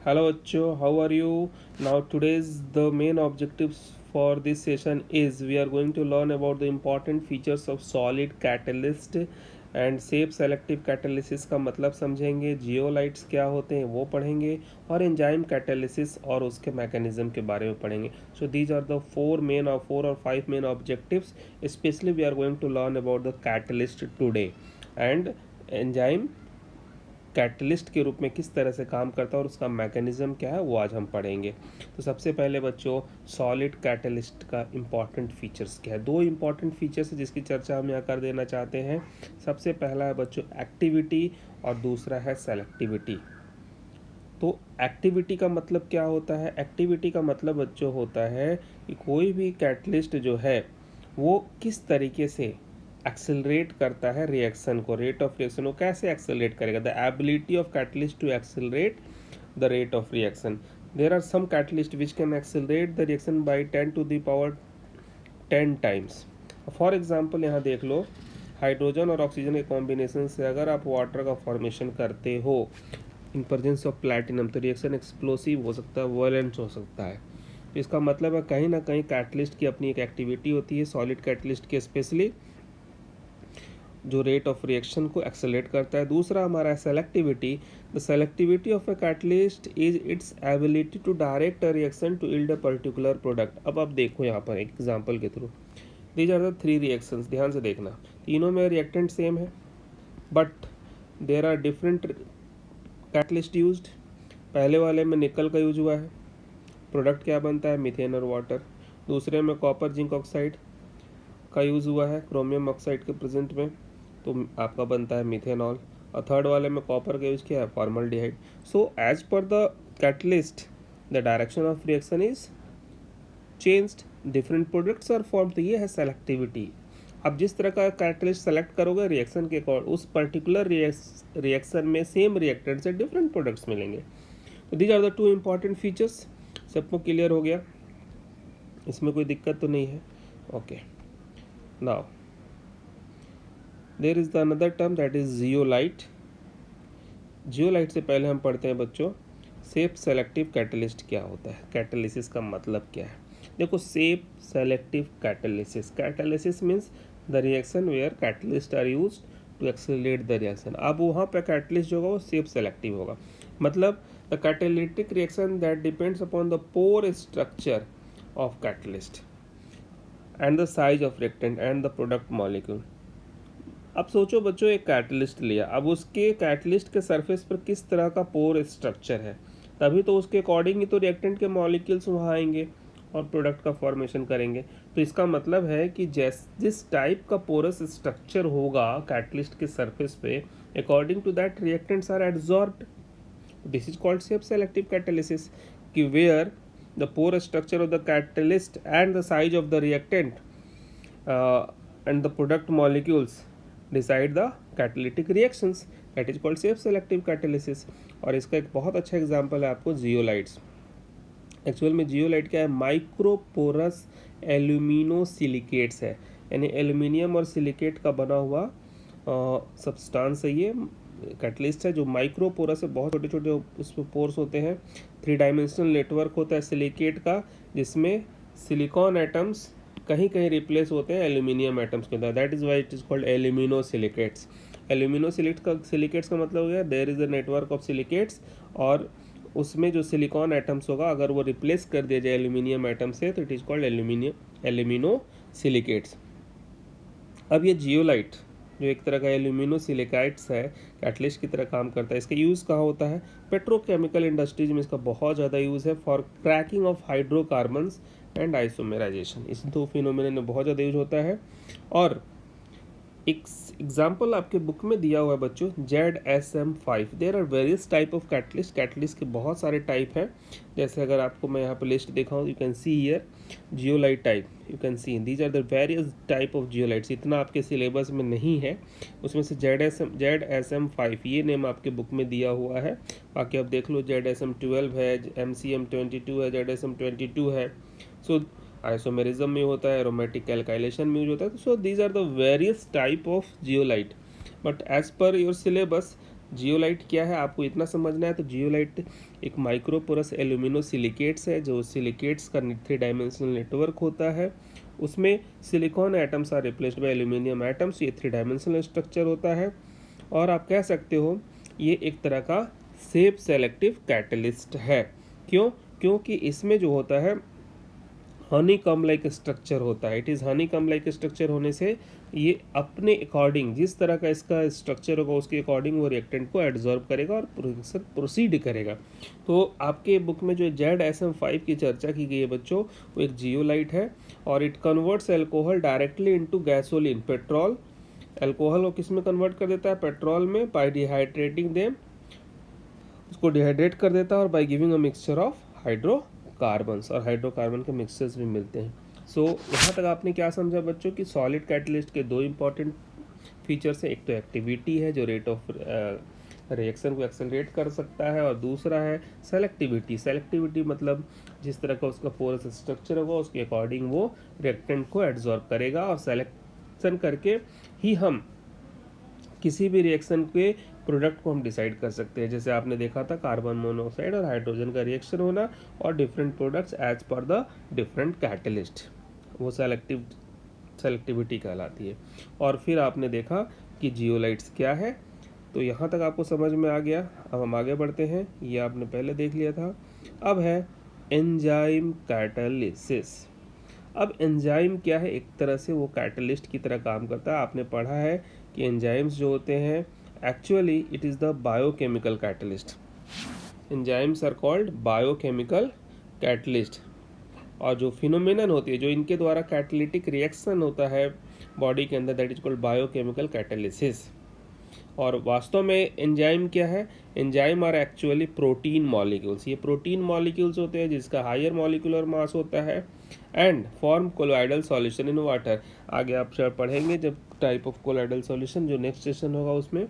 Hello bachcho, how are you? Now today's the main objectives for this session is we are going to learn about the important features of solid catalyst and shape selective catalysis का मतलब समझेंगे, zeolites क्या होते हैं वो पढ़ेंगे और enzyme catalysis और उसके मैकेनिज्म के बारे में पढ़ेंगे. So these are the four और five main objectives. Specially we are going to learn about the catalyst today and enzyme catalyst के रूप में किस तरह से काम करता है और उसका मैकेनिज्म क्या है वो आज हम पढ़ेंगे. तो सबसे पहले बच्चों सॉलिड कैटलिस्ट का इम्पॉर्टेंट फीचर्स क्या है. दो इम्पॉर्टेंट फीचर्स है जिसकी चर्चा हम यहाँ कर देना चाहते हैं. सबसे पहला है बच्चों एक्टिविटी और दूसरा है सेलेक्टिविटी. तो एक्टिविटी का मतलब क्या होता है? एक्टिविटी का मतलब बच्चों होता है कि कोई भी कैटलिस्ट जो है वो किस तरीके से एक्सेलरेट करता है रिएक्शन को. रेट ऑफ रिएक्शन वो कैसे एक्सेलरेट करेगा? The ability of catalyst to accelerate the rate of reaction. There are some catalyst which can accelerate the reaction by 10 to the power 10 times. For example यहाँ देख लो, hydrogen और oxygen के combination से अगर आप वाटर का फॉर्मेशन करते हो इन प्रेजेंस ऑफ प्लैटिनम तो रिएक्शन एक्सप्लोसिव हो सकता है, वायलेंट हो सकता है. तो इसका मतलब है कहीं ना कहीं कैटलिस्ट की अपनी एक एक्टिविटी होती है, सॉलिड कैटलिस्ट की स्पेशली, जो रेट ऑफ रिएक्शन को एक्सेलरेट करता है. दूसरा हमारा है selectivity. The selectivity of a catalyst is its ability to direct a reaction to yield a particular product. अब आप देखो यहाँ पर एक एग्जांपल के थ्रू, these are the three reactions. ध्यान से देखना, तीनों में रिएक्टेंट सेम है but there are different catalyst used. पहले वाले में निकल का यूज हुआ है, प्रोडक्ट क्या बनता है? मीथेन और वाटर. दूसरे में कॉपर जिंक ऑक्साइड का यूज़ हुआ है क्रोमियम ऑक्साइड के प्रेजेंट में, तो आपका बनता है मिथेनॉल. और थर्ड वाले में कॉपर का यूज़ किया है, formaldehyde. So as per the catalyst the direction of reaction is changed, different products are form. तो ये है सेलेक्टिविटी. अब जिस तरह का कैटलिस्ट सेलेक्ट करोगे रिएक्शन के अकॉर्ड उस पर्टिकुलर रिएक्शन में सेम रिएक्टेंट से डिफरेंट प्रोडक्ट्स मिलेंगे. तो these are the two important features. सबको क्लियर हो गया? इसमें कोई दिक्कत तो नहीं है? Okay. Now there is the another term that is zeolite. Zeolite से पहले हम पढ़ते हैं बच्चों सेप सेलेक्टिव कैटलिस्ट क्या होता है, कैटालिसिस का मतलब क्या है. देखो सेप selective catalysis, catalysis means the reaction where catalyst are use to accelerate the reaction. अब वहाँ पे कैटलिस्ट जो होगा वो सेप सेलेक्टिव होगा. मतलब the catalytic reaction that depends upon the pore structure of catalyst and the size of reactant and the product molecule. अब सोचो बच्चों एक कैटलिस्ट लिया, अब उसके कैटलिस्ट के सरफेस पर किस तरह का पोर स्ट्रक्चर है, तभी तो उसके अकॉर्डिंग ही तो रिएक्टेंट के मॉलिक्यूल्स वहाँ आएंगे और प्रोडक्ट का फॉर्मेशन करेंगे. तो इसका मतलब है कि जिस टाइप का पोरस स्ट्रक्चर होगा कैटलिस्ट के सरफेस पे according to that reactants are absorbed. This is called shape selective catalysis कि where the pore structure of the catalyst and the size of the reactant and the product molecules decide the catalytic reactions. That is called self selective catalysis. और इसका एक बहुत अच्छा example है आपको zeolites. Actual में zeolite क्या है? माइक्रोपोरस एल्यूमिनोसिलिकेट्स है, यानी एल्यूमिनियम और सिलिकेट का बना हुआ सब्सटेंस है. ये कैटलिस्ट है जो माइक्रोपोरस है, बहुत छोटे छोटे उसमें पोर्स होते हैं. 3 डायमेंशनल नेटवर्क होता है सिलिकेट का जिसमें सिलिकॉन एटम्स कहीं कहीं रिप्लेस होते हैं एल्यूमिनियम एटम्स के अंदर. That is why it is called aluminosilicates. Aluminosilicates का मतलब हो गया there is a network of silicates और उसमें जो सिलिकॉन एटम्स होगा अगर वो रिप्लेस कर दिया जाए एल्यूमिनियम एटम से तो इट इज़ कॉल्ड एल्यूमिनोसिलिकेट्स. अब ये जियोलाइट जो एक तरह का एल्यूमिनोसिलिकाइट्स है कैटलिस्ट की तरह काम करता है. इसका यूज़ कहाँ होता है? पेट्रोकेमिकल इंडस्ट्रीज में इसका बहुत ज़्यादा यूज़ है for cracking of hydrocarbons and isomerisation. इस दो फिनोमिना में बहुत ज़्यादा यूज होता है. और एक एग्जाम्पल आपके बुक में दिया हुआ है बच्चों ZSM5. There are various type of catalyst. Catalyst के बहुत सारे टाइप हैं. जैसे अगर आपको मैं यहाँ पर लिस्ट दिखाऊँ you can see here zeolite type, you can see these are the various type of zeolites. इतना आपके सिलेबस में नहीं है, उसमें से ZSM5 ये नेम आपके बुक में दिया हुआ है. बाकी आप देख लो ZSM12 है, MCM22 है, ZSM22 है. सो आइसोमेरिज्म में होता है, एरोमेटिक एल्काइलेशन में यूज होता है. So these are the various type of zeolite. But as per your syllabus zeolite क्या है आपको इतना समझना है। तो जियोलाइट एक माइक्रोपोरस एल्यूमिनो सिलिकेट्स है, जो सिलिकेट्स का 3 डायमेंशनल नेटवर्क होता है। उसमें silicon atoms are replaced by aluminium atoms, ये 3 डायमेंशनल स्ट्रक्चर होता है। और आप कह सकते हो ये एक तरह का सेप सेलेक्टिव कैटलिस्ट है। क्यों? क्योंकि इसमें जो होता है हनी कम लाइक स्ट्रक्चर होता है। It is Honey come like structure होने से ये अपने अकॉर्डिंग जिस तरह का इसका स्ट्रक्चर होगा उसके अकॉर्डिंग वो रिएक्टेंट को एब्जॉर्ब करेगा और प्रोसीड करेगा। तो आपके बुक में जो ZSM5 की चर्चा की गई है बच्चों, वो एक जियोलाइट है और it converts alcohol directly into gasoline, petrol. Alcohol को किस में कन्वर्ट कर देता है? पेट्रोल में, बाय डिहाइड्रेटिंग देम, उसको डिहाइड्रेट कर देता है और by giving a mixture of hydrocarbons, और हाइड्रोकार्बन के मिक्सचर्स भी मिलते हैं। सो यहाँ तक आपने क्या समझा बच्चों कि सॉलिड कैटलिस्ट के 2 इंपॉर्टेंट फीचर्स हैं। एक तो एक्टिविटी है जो रेट ऑफ रिएक्शन को एक्सेलरेट कर सकता है, और दूसरा है सेलेक्टिविटी। सेलेक्टिविटी मतलब जिस तरह का उसका पोरस स्ट्रक्चर होगा उसके अकॉर्डिंग वो रिएक्टेंट को एब्जॉर्ब करेगा, और सेलेक्शन करके ही हम किसी भी रिएक्शन के प्रोडक्ट को हम डिसाइड कर सकते हैं। जैसे आपने देखा था कार्बन मोनोऑक्साइड और हाइड्रोजन का रिएक्शन होना और different products as per the different catalyst, वो सेलेक्टिविटी कहलाती है। और फिर आपने देखा कि जियोलाइट्स क्या है, तो यहाँ तक आपको समझ में आ गया। अब हम आगे बढ़ते हैं, ये आपने पहले देख लिया था। अब है एंजाइम कैटालिसिस। अब एंजाइम क्या है? एक तरह से वो कैटलिस्ट की तरह काम करता है। आपने पढ़ा है कि एंजाइम्स जो होते हैं actually it is the biochemical catalyst. Enzymes are called biochemical catalyst. और जो फिनोमिनन होती है जो इनके द्वारा कैटलिटिक रिएक्शन होता है बॉडी के अंदर, that is called biochemical catalysis. और वास्तव में एंजाइम क्या है? Enzyme are actually protein molecules. ये प्रोटीन मॉलिक्यूल्स होते हैं जिसका हायर मॉलिक्यूलर मास होता है and form colloidal solution in water. आगे आप पढ़ेंगे जब टाइप ऑफ कोलोइडल सॉल्यूशन, जो नेक्स्ट सेशन होगा उसमें,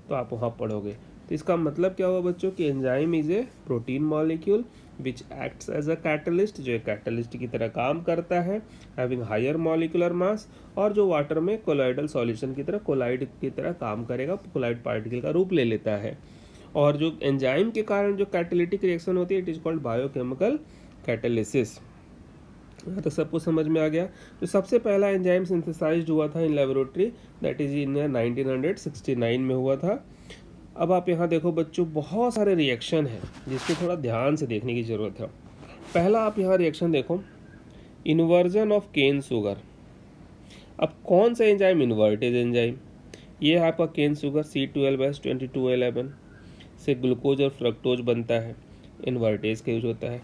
तो आप वहाँ पढ़ोगे। तो इसका मतलब क्या हुआ बच्चों कि enzyme is a protein molecule which acts as a catalyst, जो एक कैटलिस्ट की तरह काम करता है, हैविंग हायर मॉलिक्यूलर मास, और जो वाटर में कोलाइडल सॉल्यूशन की तरह कोलाइड की तरह काम करेगा, कोलाइड पार्टिकल का रूप ले लेता है। और जो एंजाइम के कारण जो कैटालिटिक रिएक्शन होती है it is called biochemical catalysis. तो सबको समझ में आ गया। तो सबसे पहला एंजाइम सिंथेसाइज्ड हुआ था in laboratory, that is in 1969 में हुआ था। अब आप यहाँ देखो बच्चों, बहुत सारे रिएक्शन हैं जिसको थोड़ा ध्यान से देखने की ज़रूरत है। पहला आप यहाँ रिएक्शन देखो, इन्वर्जन ऑफ केन शुगर। अब कौन सा एंजाइम? Invertase enzyme. ये है आपका केन शुगर C12H2211 से ग्लूकोज और फ्रक्टोज बनता है, इन्वर्टेज का यूज होता है।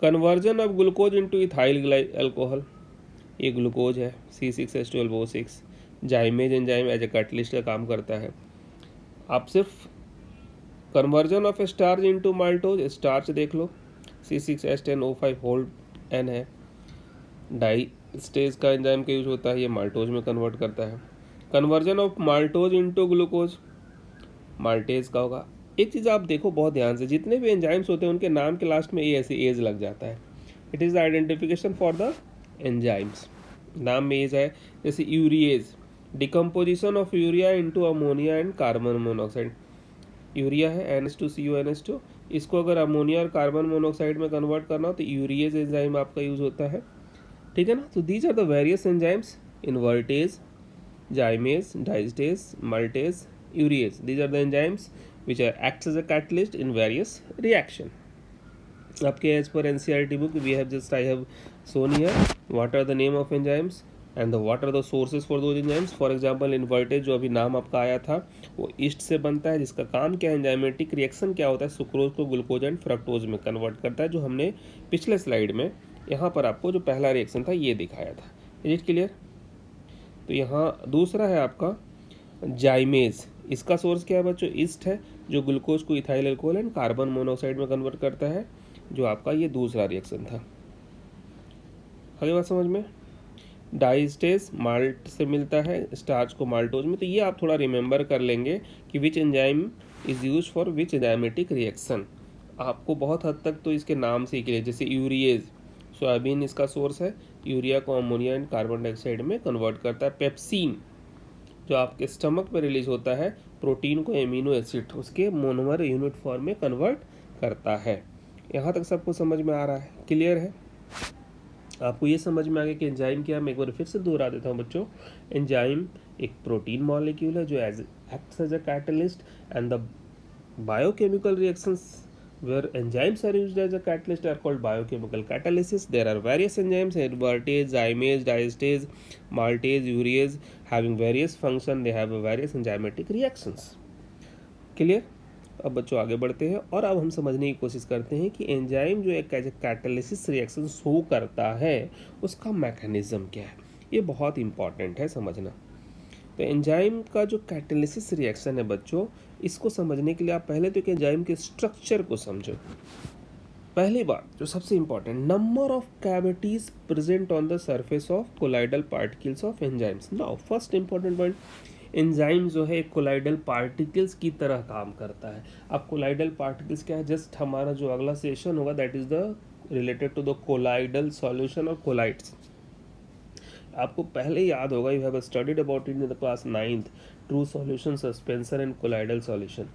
Conversion of glucose into ethyl alcohol, ये ग्लूकोज है C6H12O6। Zymase enzyme as a catalyst का काम करता है। आप सिर्फ conversion of starch into maltose, starch देख लो C6H10O5 होल्ड N है। डाई स्टेज का एंजाइम का यूज होता है, ये माल्टोज में कन्वर्ट करता है। Conversion of maltose into glucose, maltase का होगा। एक चीज़ आप देखो बहुत ध्यान से, जितने भी एंजाइम्स होते हैं उनके नाम के लास्ट में ऐसे एज लग जाता है। It is the identification for the enzymes, नाम में एज है। जैसे urease, decomposition of urea into ammonia and carbon monoxide. Urea है NH2CuNH2, इसको अगर अमोनिया और कार्बन मोनोऑक्साइड में कन्वर्ट करना हो तो यूरिएज एंजाइम आपका यूज होता है, ठीक है ना। तो these are the various enzymes, invertase, zymase, diastase, maltase, urease. These are the enzymes which are acts as a catalyst in various reaction. आपके as per NCERT book we have just I have shown here what are the name of enzymes and the what are the sources for those enzymes. For example invertage जो अभी नाम आपका आया था वो east से बनता है, जिसका काम क्या है, एंजाइमेटिक रिएक्शन क्या होता है, सुक्रोज को ग्लूकोज एंड फ्रक्टोज में कन्वर्ट करता है, जो हमने पिछले स्लाइड में यहाँ पर आपको जो पहला रिएक्शन था ये दिखाया था। Is it clear? तो यहाँ दूसरा है आपका जाइमेज। इसका सोर्स क्या है बच्चों? ईस्ट है, जो ग्लूकोज को ethyl alcohol and carbon monoxide में कन्वर्ट करता है, जो आपका ये दूसरा रिएक्शन था। आगे बात समझ में। डाइस्टेज माल्ट से मिलता है स्टार्च को माल्टोज में। तो ये आप थोड़ा रिमेंबर कर लेंगे कि which enzyme is use for which enzymatic reaction. आपको बहुत हद तक तो इसके नाम से ही क्लियर। जैसे यूरिएज, सोयाबीन इसका सोर्स है, यूरिया को अमोनिया एंड कार्बन डाइऑक्साइड में कन्वर्ट करता है। पेप्सिन जो आपके स्टमक पर रिलीज होता है प्रोटीन को एमिनो एसिड उसके मोनोमर यूनिट फॉर्म में कन्वर्ट करता है। यहाँ तक सबको समझ में आ रहा है, क्लियर है? आपको ये समझ में आ गया कि एंजाइम क्या है? मैं एक बार फिर से दोहरा देता हूँ बच्चों। एंजाइम एक प्रोटीन मॉलिक्यूल है जो acts as a catalyst and the biochemical reactions where enzymes are used as a catalyst are called biochemical catalysis. There are various enzymes: invertase, zymase, diastase, maltase, urease, having various function. They have various enzymatic reactions. Clear? अब बच्चों आगे बढ़ते हैं और अब हम समझने की कोशिश करते हैं कि एंजाइम जो एक कैटालिसिस रिएक्शन शो करता है उसका मैकेनिज्म क्या है। ये बहुत इंपॉर्टेंट है समझना। तो एंजाइम का जो कैटालिसिस रिएक्शन है बच्चों, इसको समझने के लिए आप पहले तो एक एंजाइम के स्ट्रक्चर को समझो। पहली बात जो सबसे important, number of cavities present on the surface of colloidal particles of enzymes. Now first important point, enzyme जो है कोलाइडल पार्टिकल्स की तरह काम करता है। अब कोलाइडल पार्टिकल्स क्या है? जस्ट हमारा जो अगला सेशन होगा that is the related to the colloidal solution और कोलाइड्स। आपको पहले याद होगा, you have studied about it in the class 9th, true solution, suspension and colloidal solution.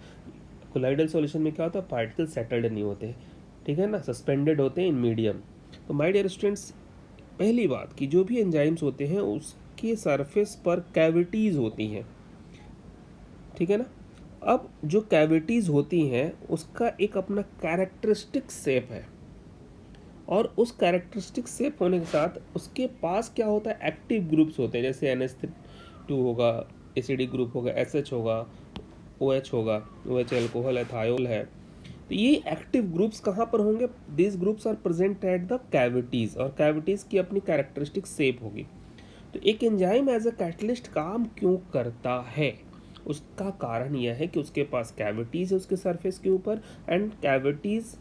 Colloidal solution में क्या होता है? पार्टिकल सेटल्ड नहीं होते, ठीक है ना, सस्पेंडेड होते हैं इन मीडियम। तो माय डियर स्टूडेंट्स, पहली बात कि जो भी एंजाइम्स होते हैं उसके सरफेस पर कैविटीज़ होती हैं, ठीक है ना। अब जो कैविटीज़ होती हैं उसका एक अपना कैरेक्टरिस्टिक शेप है और उस कैरेक्टरिस्टिक शेप होने के साथ उसके पास क्या होता है? एक्टिव ग्रुप्स होते हैं, जैसे NH2 होगा, एसिडिक ग्रुप होगा, SH होगा, OH होगा, OH एल्कोहल है, थायोल है। तो ये एक्टिव ग्रुप्स कहाँ पर होंगे? This groups are present at the cavities और कैविटीज़ की अपनी कैरेक्टरिस्टिक शेप होगी। तो एक एंजाइम एज अ कैटलिस्ट काम क्यों करता है? उसका कारण यह है कि उसके पास कैविटीज़ है उसके सरफेस के ऊपर and cavities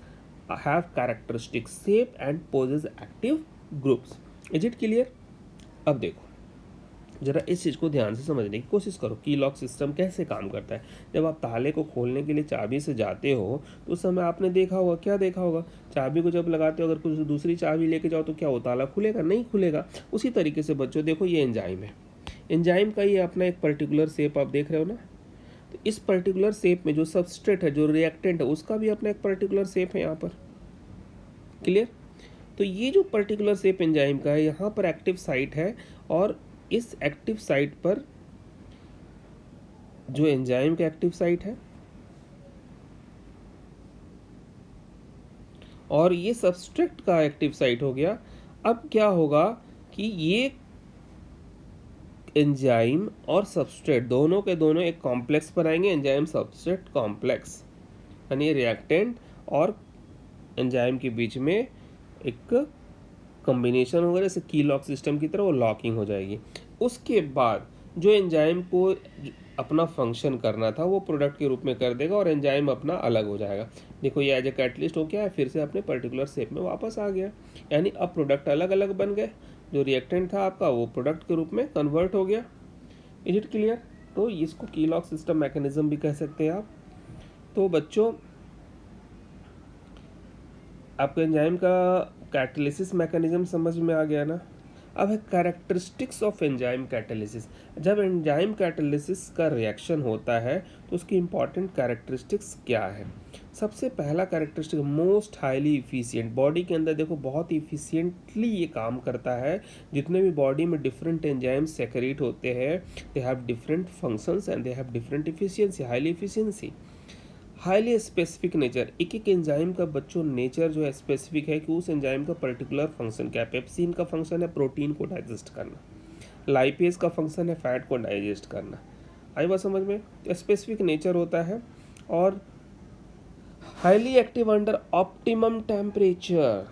have characteristic shape and poses active groups. Is it clear? अब देखो जरा इस चीज़ को ध्यान से समझने की कोशिश करो। की लॉक सिस्टम कैसे काम करता है? जब आप ताले को खोलने के लिए चाबी से जाते हो तो उस समय आपने देखा होगा, क्या देखा होगा? चाबी को जब लगाते हो अगर कुछ दूसरी चाबी लेके जाओ तो क्या वो ताला खुलेगा? नहीं खुलेगा। उसी तरीके से बच्चों देखो ये एंजाइम है, एंजाइम का ये अपना एक पर्टिकुलर शेप आप देख रहे हो ना। तो इस पर्टिकुलर शेप में जो सबस्ट्रेट है, जो रिएक्टेंट है, उसका भी अपना एक पर्टिकुलर शेप है यहाँ पर। क्लियर? तो ये जो पर्टिकुलर शेप एंजाइम का है, यहाँ पर एक्टिव साइट है और इस एक्टिव साइट पर जो एंजाइम का एक्टिव साइट है और ये सबस्ट्रेट का एक्टिव साइट हो गया। अब क्या होगा कि ये एंजाइम और सबस्ट्रेट दोनों के दोनों एक कॉम्प्लेक्स बनाएंगे, एंजाइम सबस्ट्रेट कॉम्प्लेक्स, यानी रिएक्टेंट और एंजाइम के बीच में एक कॉम्बिनेशन होगा, जैसे की लॉक सिस्टम की तरह वो लॉकिंग हो जाएगी। उसके बाद जो एंजाइम को अपना फंक्शन करना था वो प्रोडक्ट के रूप में कर देगा और एंजाइम अपना अलग हो जाएगा। देखो ये एज ए कैटलिस्ट हो गया, फिर से अपने पर्टिकुलर शेप में वापस आ गया, यानी अब प्रोडक्ट अलग अलग बन गए। जो रिएक्टेंट था आपका वो प्रोडक्ट के रूप में कन्वर्ट हो गया। Is it clear? तो इसको की लॉक सिस्टम मैकेनिज्म भी कह सकते हैं आप। तो बच्चों आपको एंजाइम का कैटालिसिस मैकेनिज्म समझ में आ गया ना। अब है कैरेक्टरिस्टिक्स ऑफ एंजाइम कैटालिसिस। जब एंजाइम कैटालिसिस का रिएक्शन होता है तो उसकी इंपॉर्टेंट कैरेक्टरिस्टिक्स क्या है? सबसे पहला characteristic, most highly efficient. Body के अंदर देखो बहुत इफिशिएंटली ये काम करता है। जितने भी बॉडी में डिफरेंट एंजाइम्स सेक्रेट होते हैं, they have different functions and they have different efficiency, highly efficiency. Highly specific nature, एक एक एंजाइम का बच्चों नेचर जो है स्पेसिफिक है कि उस एंजाइम का पर्टिकुलर फंक्शन क्या है। पेप्सिन का फंक्शन है प्रोटीन को डाइजेस्ट करना, लाइपेज का फंक्शन है फैट को डाइजेस्ट करना। आई बात समझ में? स्पेसिफिक नेचर होता है और highly active under optimum temperature.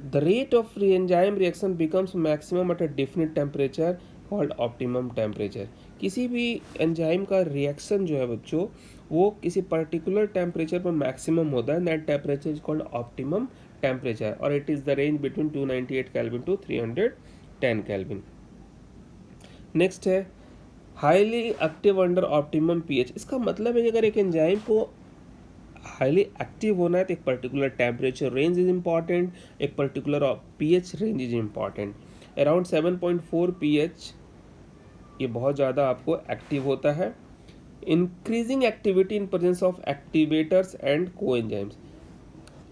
The rate of enzyme reaction becomes maximum at a definite temperature called optimum temperature. किसी भी एंजाइम का रिएक्शन जो है बच्चों वो किसी पर्टिकुलर टेम्परेचर पर मैक्सिमम होता है, that temperature is called optimum temperature और it is the range between 298 kelvin to 310 kelvin. Next है highly active under optimum pH. इसका मतलब है कि अगर एक एंजाइम को हाईली एक्टिव होना है तो एक particular temperature range is important, एक particular pH range is important. Around 7.4 pH ये बहुत ज़्यादा आपको एक्टिव होता है increasing activity in presence of activators and coenzymes.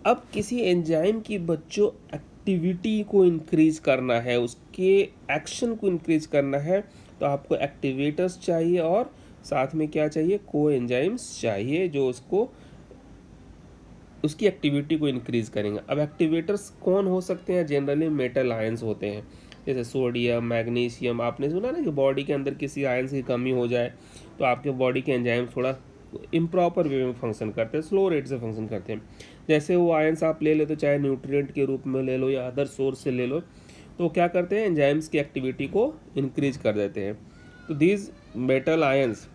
अब किसी एंजाइम की बच्चों एक्टिविटी को इंक्रीज करना है, उसके एक्शन को इंक्रीज करना है, तो आपको एक्टिवेटर्स चाहिए और साथ में क्या चाहिए, कोएंजाइम्स चाहिए जो उसको उसकी एक्टिविटी को इंक्रीज करेंगे। अब एक्टिवेटर्स कौन हो सकते हैं, जनरली मेटल आयंस होते हैं, जैसे सोडियम, मैग्नीशियम। आपने सुना ना कि बॉडी के अंदर किसी आयंस की कमी हो जाए तो आपके बॉडी के एंजाइम थोड़ा इम्प्रॉपर वे में फंक्शन करते हैं, स्लो रेट से फंक्शन करते हैं। जैसे वो आयंस आप ले लो, तो चाहे न्यूट्रिएंट के रूप में ले लो या अदर सोर्स से ले लो, तो क्या करते हैं, एंजाइम्स की एक्टिविटी को इंक्रीज कर देते हैं। तो these metal ions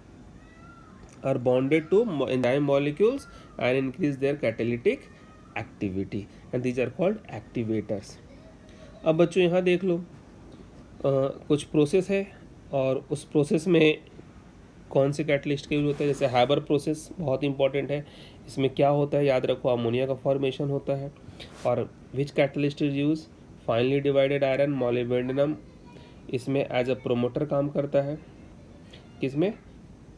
are bonded to enzyme molecules and increase their catalytic activity and these are called activators। अब बच्चों यहाँ देख लो, कुछ प्रोसेस है और उस प्रोसेस में कौन से कैटलिस्ट का यूज होता है। जैसे हैबर प्रोसेस बहुत इंपॉर्टेंट है, इसमें क्या होता है याद रखो, अमोनिया का फॉर्मेशन होता है। और which catalyst is use, finally divided iron molybdenum, इसमें एज अ प्रोमोटर काम करता है, किसमें,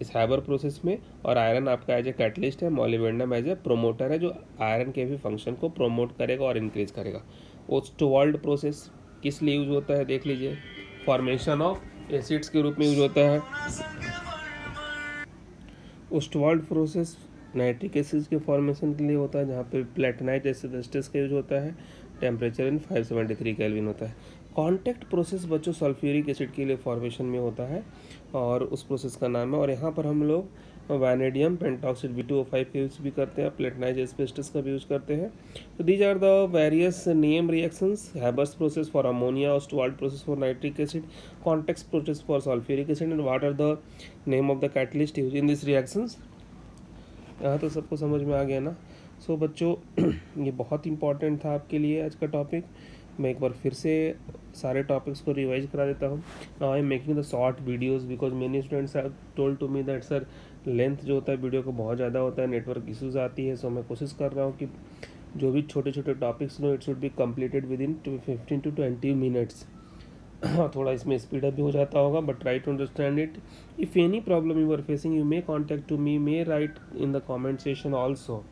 इस हैबर प्रोसेस में। और आयरन आपका एज ए कैटलिस्ट है, मोलिब्डेनम एज ए प्रोमोटर है जो आयरन के भी फंक्शन को प्रोमोट करेगा और इंक्रीज करेगा। ओस्टवाल्ड प्रोसेस किस लिए यूज होता है, देख लीजिए, फॉर्मेशन ऑफ एसिड्स के रूप में यूज होता है। ओस्टवाल्ड प्रोसेस नाइट्रिक एसिड के फॉर्मेशन के लिए होता है, जहाँ पे प्लेटिनाइट एसिड एस्टेस का यूज होता है, टेम्परेचर इन 573 केल्विन होता है। कॉन्टैक्ट प्रोसेस बच्चों सल्फ्यूरिक एसिड के लिए फॉर्मेशन में होता है और उस प्रोसेस का नाम है। और यहाँ पर हम लोग वैनेडियम पेंटॉक्साइड V2O5 का यूज़ भी करते हैं, प्लेटिनाइट एस्बेस्टस का भी यूज़ करते हैं। तो these are the various name reactions, Haber's process for ammonia, Ostwald process for nitric acid, contact process for sulphuric acid, and what are the name of the catalyst use in this reactions. यहाँ तो सबको समझ में आ गया ना। सो बच्चों ये बहुत इंपॉर्टेंट था आपके लिए आज का टॉपिक। मैं एक बार फिर से सारे टॉपिक्स को रिवाइज करा देता हूँ। Now I am making the short videos because many students have told to me that sir length जो होता है वीडियो को बहुत ज़्यादा होता है, नेटवर्क इश्यूज आती है। सो मैं कोशिश कर रहा हूँ कि जो भी छोटे छोटे topics no it should be completed within 15 to 20 minutes. थोड़ा इसमें स्पीड अप भी हो जाता होगा, but try to understand it. If any problem you are facing, you may contact to me, may write in the comment session also.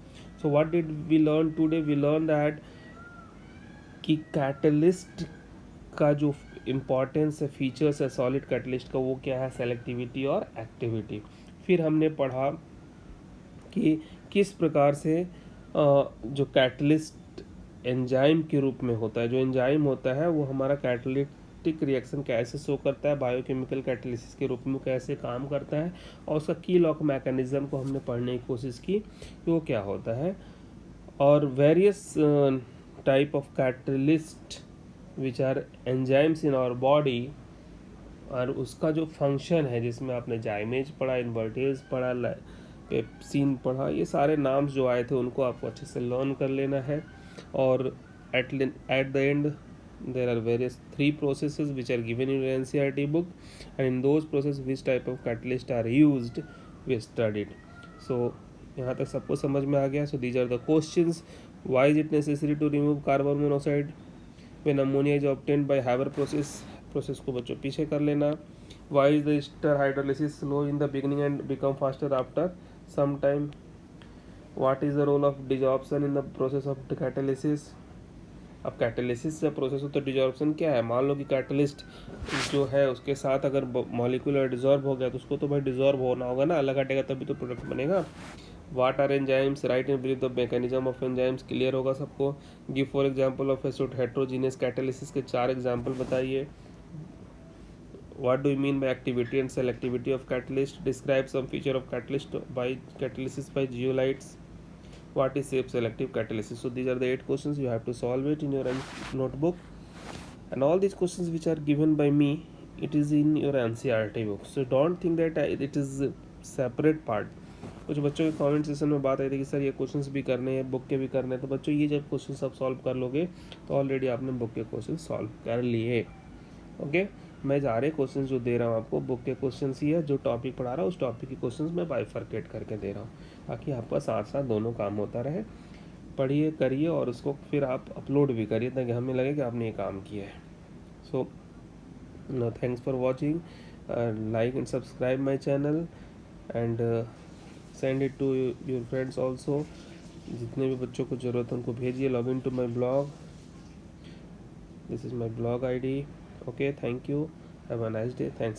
So what did we learn today, we learn that कि catalyst का जो importance है, features है solid catalyst का, वो क्या है, selectivity और एक्टिविटी। फिर हमने पढ़ा कि किस प्रकार से जो कैटलिस्ट एंजाइम के रूप में होता है, जो एंजाइम होता है वो हमारा कैटलिटिक रिएक्शन कैसे शो करता है, बायोकेमिकल कैटलिसिस के रूप में कैसे काम करता है, और उसका की लॉक मैकेनिज्म को हमने पढ़ने की कोशिश की कि वो क्या होता है। और various type of catalyst which are enzymes in our body, और उसका जो फंक्शन है, जिसमें आपने जाइमेज पढ़ा, इन्वर्टेज पढ़ा, पेप्सिन पढ़ा, ये सारे नाम्स जो आए थे उनको आपको अच्छे से लर्न कर लेना है। और at the end there are various 3 processes which are given in your NCERT book, and in those processes which type of catalyst are used we studied. So यहाँ तक सबको समझ में आ गया। So these are the questions. Why is it necessary to remove carbon monoxide when ammonia is obtained by Haber process? Process को बच्चों पीछे कर लेना। Why is the ester hydrolysis slow in the beginning and become faster after some time? What is the role of desorption in the process of catalysis? अब catalysis का process होता है, desorption क्या है, मान लो कि कैटलिस्ट जो है उसके साथ अगर मॉलिक्यूल डिजॉर्ब हो गया तो उसको तो भाई डिजॉर्ब होना होगा ना, अलग हटेगा तभी तो प्रोडक्ट बनेगा। What are enzymes, write and brief the mechanism of enzymes, clear होगा सबको। Give for example of heterogeneous catalysis के 4 एग्जांपल बताइए। What do you mean by activity and selectivity of catalyst? Describe some feature of catalyst by catalysis by zeolites. What is safe selective catalysis? So these are the 8 questions. You have to solve it in your notebook, and all these questions which are given by me, it is in your NCERT book. So don't think that it is a separate part. कुछ बच्चों के comment session में बात आई थी कि sir ये questions भी करने हैं, बुक के भी करने हैं। तो बच्चों ये जब क्वेश्चन सब सॉल्व कर लोगे तो ऑलरेडी आपने बुक के क्वेश्चन सॉल्व कर लिए। ओके, मैं सारे क्वेश्चंस जो दे रहा हूँ आपको बुक के क्वेश्चंस ही है, जो टॉपिक पढ़ा रहा हूँ उस टॉपिक के क्वेश्चंस मैं बाइफरकेट करके दे रहा हूँ, ताकि आपका साथ साथ दोनों काम होता रहे। पढ़िए, करिए और उसको फिर आप अपलोड भी करिए ताकि हमें लगे कि आपने ये काम किया है। So no, thanks for watching, like and subscribe my channel, and send it to your friends also, जितने भी बच्चों को ज़रूरत है उनको भेजिए. Log in to my blog. This is my blog ID. Okay, thank you. Have a nice day. Thanks.